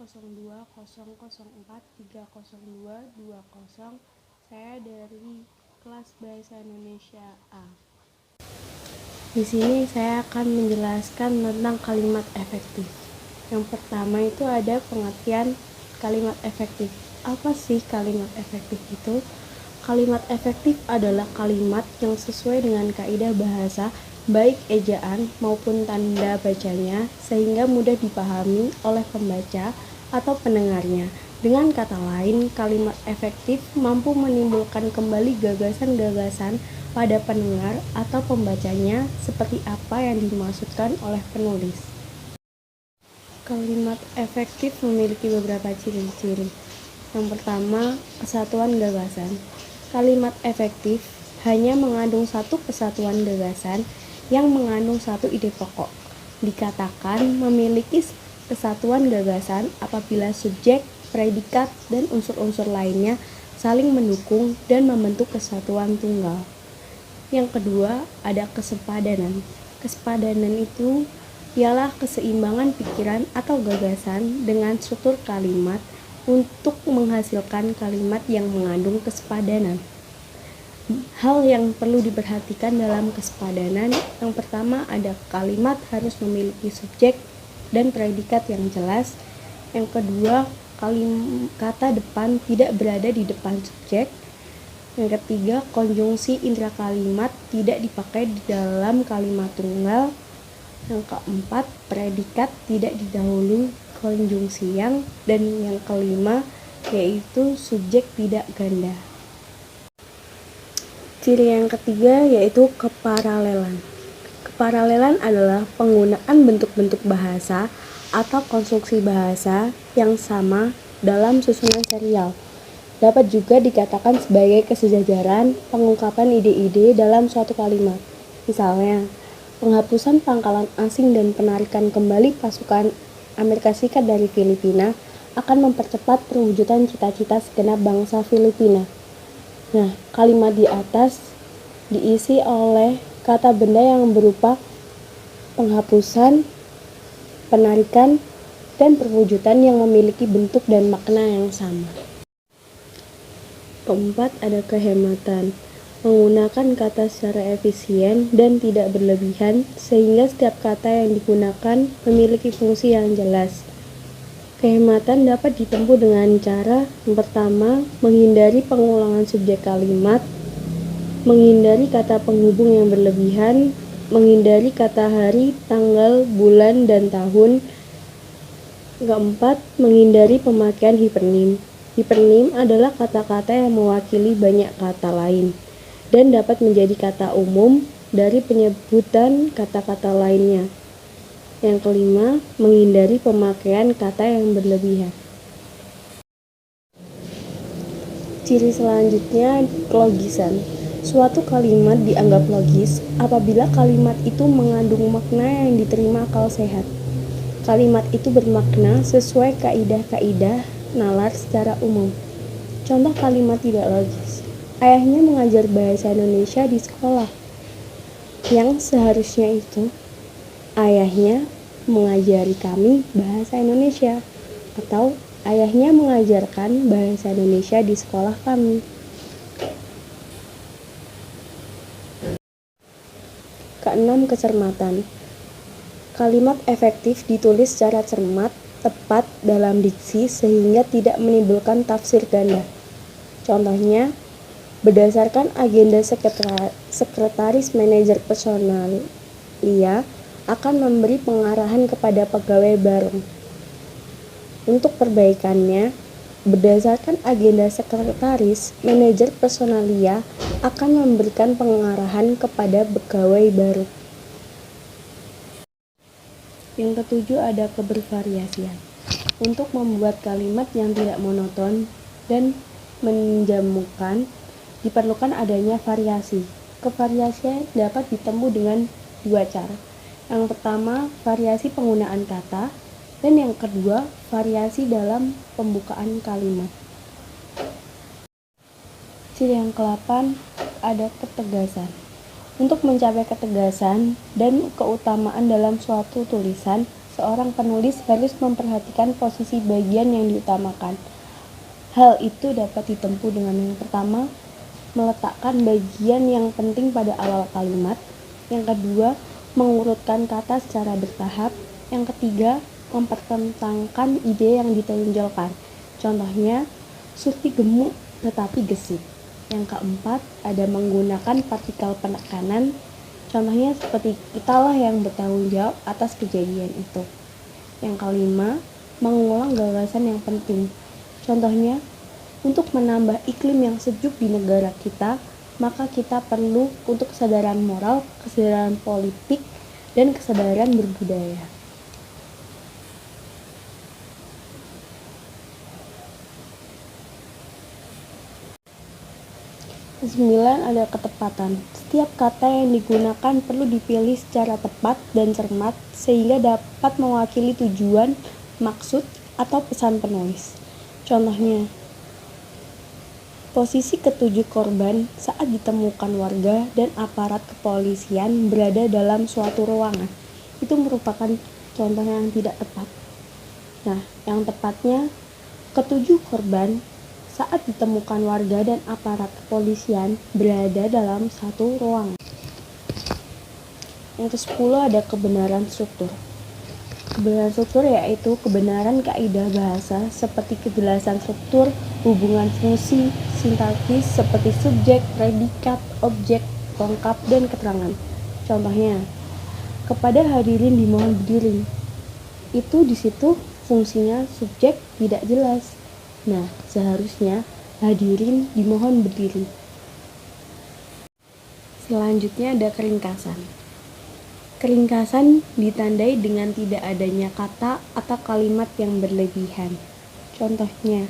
02043020. Saya dari kelas Bahasa Indonesia A. Di sini saya akan menjelaskan tentang kalimat efektif. Yang pertama itu ada pengertian kalimat efektif. Apa sih kalimat efektif itu? Kalimat efektif adalah kalimat yang sesuai dengan kaidah bahasa, baik ejaan maupun tanda bacanya, sehingga mudah dipahami oleh pembaca atau pendengarnya. Dengan kata lain, kalimat efektif mampu menimbulkan kembali gagasan-gagasan pada pendengar atau pembacanya seperti apa yang dimaksudkan oleh penulis. Kalimat efektif memiliki beberapa ciri-ciri. Yang pertama, kesatuan gagasan. Kalimat efektif hanya mengandung satu kesatuan gagasan yang mengandung satu ide pokok. Dikatakan memiliki kesatuan gagasan apabila subjek, predikat, dan unsur-unsur lainnya saling mendukung dan membentuk kesatuan tunggal. Yang kedua, ada kesepadanan. Kesepadanan itu ialah keseimbangan pikiran atau gagasan dengan struktur kalimat untuk menghasilkan kalimat yang mengandung kesepadanan. Hal yang perlu diperhatikan dalam kesepadanan, yang pertama ada kalimat harus memiliki subjek dan predikat yang jelas. Yang kedua, kata depan tidak berada di depan subjek. Yang ketiga, konjungsi intrakalimat tidak dipakai di dalam kalimat tunggal. Yang keempat, predikat tidak didahului konjungsi yang. Dan yang kelima, yaitu subjek tidak ganda. Ciri yang ketiga yaitu keparalelan. Keparalelan adalah penggunaan bentuk-bentuk bahasa atau konstruksi bahasa yang sama dalam susunan serial. Dapat juga dikatakan sebagai kesejajaran pengungkapan ide-ide dalam suatu kalimat. Misalnya, penghapusan pangkalan asing dan penarikan kembali pasukan Amerika Serikat dari Filipina akan mempercepat perwujudan cita-cita segenap bangsa Filipina. Nah, kalimat di atas diisi oleh kata benda yang berupa penghapusan, penarikan, dan perwujudan yang memiliki bentuk dan makna yang sama. Keempat, ada kehematan. Menggunakan kata secara efisien dan tidak berlebihan, sehingga setiap kata yang digunakan memiliki fungsi yang jelas. Kehematan dapat ditempuh dengan cara yang pertama, menghindari pengulangan subjek kalimat, menghindari kata penghubung yang berlebihan, menghindari kata hari, tanggal, bulan, dan tahun. Keempat, menghindari pemakaian hipernim. Hipernim adalah kata-kata yang mewakili banyak kata lain dan dapat menjadi kata umum dari penyebutan kata-kata lainnya. Yang kelima, menghindari pemakaian kata yang berlebihan. Ciri selanjutnya, kelogisan. Suatu kalimat dianggap logis apabila kalimat itu mengandung makna yang diterima akal sehat. Kalimat itu bermakna sesuai kaidah-kaidah nalar secara umum. Contoh kalimat tidak logis. Ayahnya mengajar bahasa Indonesia di sekolah. Yang seharusnya itu, ayahnya mengajari kami bahasa Indonesia, atau ayahnya mengajarkan bahasa Indonesia di sekolah kami. Keenam, kecermatan. Kalimat efektif ditulis secara cermat, tepat dalam diksi sehingga tidak menimbulkan tafsir ganda. Contohnya, berdasarkan agenda sekretaris manajer personalia akan memberi pengarahan kepada pegawai baru. Untuk perbaikannya, berdasarkan agenda sekretaris manajer personalia akan memberikan pengarahan kepada pegawai baru. Yang ketujuh, ada kebervariasian. Untuk membuat kalimat yang tidak monoton dan menjamukan, diperlukan adanya variasi. Kevariasian dapat ditempuh dengan dua cara. Yang pertama, variasi penggunaan kata, dan yang kedua, variasi dalam pembukaan kalimat. Ciri yang ke-8, ada ketegasan. Untuk mencapai ketegasan dan keutamaan dalam suatu tulisan, seorang penulis harus memperhatikan posisi bagian yang diutamakan. Hal itu dapat ditempuh dengan yang pertama, meletakkan bagian yang penting pada awal kalimat. Yang kedua, mengurutkan kata secara bertahap. Yang ketiga, mempertentangkan ide yang ditonjolkan. Contohnya, Surti gemuk tetapi gesit. Yang keempat, ada menggunakan partikel penekanan. Contohnya seperti kitalah yang bertanggung jawab atas kejadian itu. Yang kelima, mengulang gagasan yang penting. Contohnya, untuk menambah iklim yang sejuk di negara kita, maka kita perlu untuk kesadaran moral, kesadaran politik, dan kesadaran berbudaya. Kesembilan, ada ketepatan. Setiap kata yang digunakan perlu dipilih secara tepat dan cermat sehingga dapat mewakili tujuan, maksud, atau pesan penulis. Contohnya, posisi ketujuh korban saat ditemukan warga dan aparat kepolisian berada dalam suatu ruangan. Itu merupakan contoh yang tidak tepat. Nah, yang tepatnya, ketujuh korban saat ditemukan warga dan aparat kepolisian berada dalam satu ruangan. Yang ke-10 ada kebenaran struktur. Kebenaran struktur yaitu kebenaran kaidah bahasa seperti kejelasan struktur, hubungan fungsi, sintaksis seperti subjek, predikat, objek, lengkap, dan keterangan. Contohnya, kepada hadirin dimohon berdiri. Itu di situ fungsinya subjek tidak jelas. Nah, seharusnya hadirin dimohon berdiri. Selanjutnya ada keringkasan. Keringkasan ditandai dengan tidak adanya kata atau kalimat yang berlebihan. Contohnya,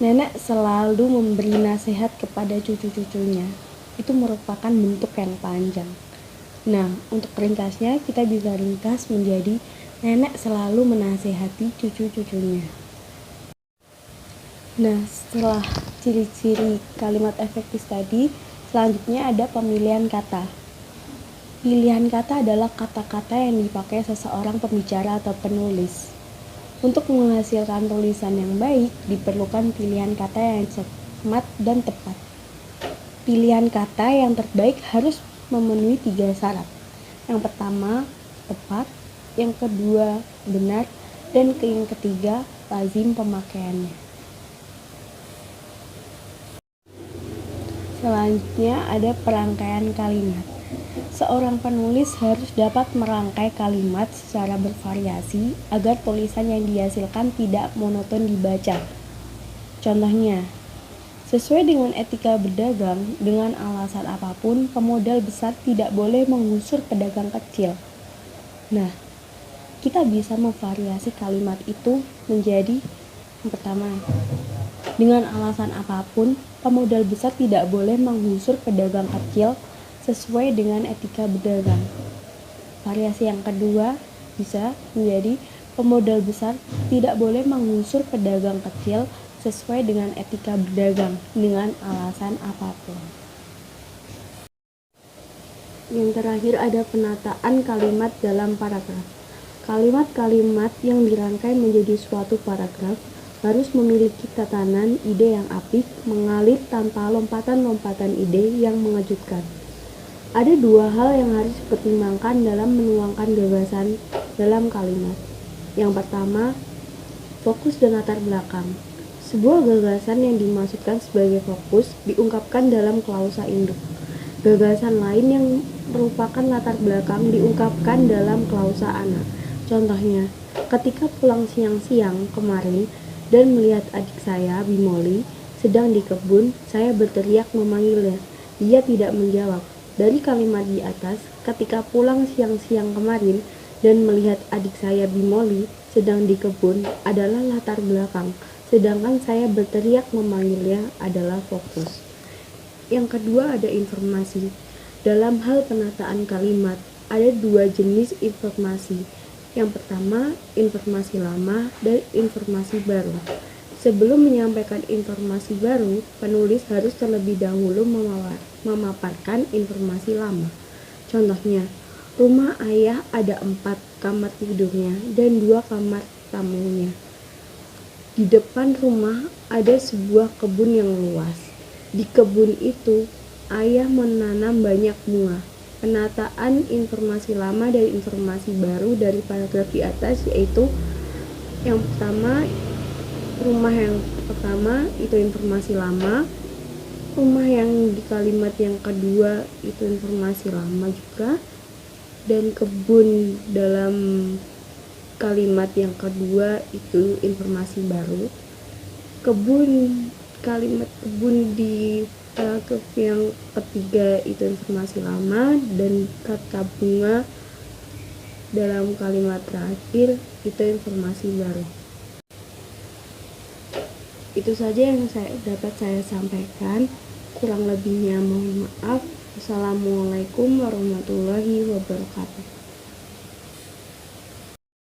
nenek selalu memberi nasihat kepada cucu-cucunya. Itu merupakan bentuk yang panjang. Nah, untuk ringkasnya kita bisa ringkas menjadi nenek selalu menasihati cucu-cucunya. Nah, setelah ciri-ciri kalimat efektif tadi, selanjutnya ada pemilihan kata. Pilihan kata adalah kata-kata yang dipakai seseorang pembicara atau penulis. Untuk menghasilkan tulisan yang baik, diperlukan pilihan kata yang cermat dan tepat. Pilihan kata yang terbaik harus memenuhi 3 syarat. Yang pertama, tepat. Yang kedua, benar. Dan yang ketiga, lazim pemakaiannya. Selanjutnya ada perangkaian kalimat. Seorang penulis harus dapat merangkai kalimat secara bervariasi agar tulisan yang dihasilkan tidak monoton dibaca. Contohnya, sesuai dengan etika berdagang, dengan alasan apapun, pemodal besar tidak boleh menggusur pedagang kecil. Nah, kita bisa memvariasi kalimat itu menjadi yang pertama, dengan alasan apapun, pemodal besar tidak boleh menggusur pedagang kecil sesuai dengan etika berdagang. Variasi yang kedua bisa menjadi pemodal besar tidak boleh menggusur pedagang kecil sesuai dengan etika berdagang dengan alasan apapun. Yang terakhir ada penataan kalimat dalam paragraf. Kalimat-kalimat yang dirangkai menjadi suatu paragraf harus memiliki tatanan ide yang apik, mengalir tanpa lompatan-lompatan ide yang mengejutkan. Ada 2 hal yang harus dipertimbangkan dalam menuangkan gagasan dalam kalimat. Yang pertama, fokus dan latar belakang. Sebuah gagasan yang dimaksudkan sebagai fokus diungkapkan dalam klausa induk. Gagasan lain yang merupakan latar belakang diungkapkan dalam klausa anak. Contohnya, ketika pulang siang-siang kemarin dan melihat adik saya, Bimoli, sedang di kebun, saya berteriak memanggilnya. Dia tidak menjawab. Dari kalimat di atas, ketika pulang siang-siang kemarin dan melihat adik saya, Bimoli, sedang di kebun adalah latar belakang, sedangkan saya berteriak memanggilnya adalah fokus. Yang kedua ada informasi. Dalam hal penataan kalimat, ada 2 jenis informasi. Yang pertama, informasi lama dan informasi baru. Sebelum menyampaikan informasi baru, penulis harus terlebih dahulu memaparkan informasi lama. Contohnya, rumah ayah ada 4, kamar tidurnya dan 2 kamar tamunya. Di depan rumah ada sebuah kebun yang luas. Di kebun itu, ayah menanam banyak bunga. Penataan informasi lama dan informasi baru dari paragraf di atas yaitu yang pertama, rumah yang pertama itu informasi lama, rumah yang di kalimat yang kedua itu informasi lama juga, dan kebun dalam kalimat yang kedua itu informasi baru. Kalimat kebun di paragraf yang ketiga itu informasi lama, dan kata bunga dalam kalimat terakhir itu informasi baru. Itu saja yang dapat saya sampaikan. Kurang lebihnya mohon maaf. Wassalamualaikum warahmatullahi wabarakatuh.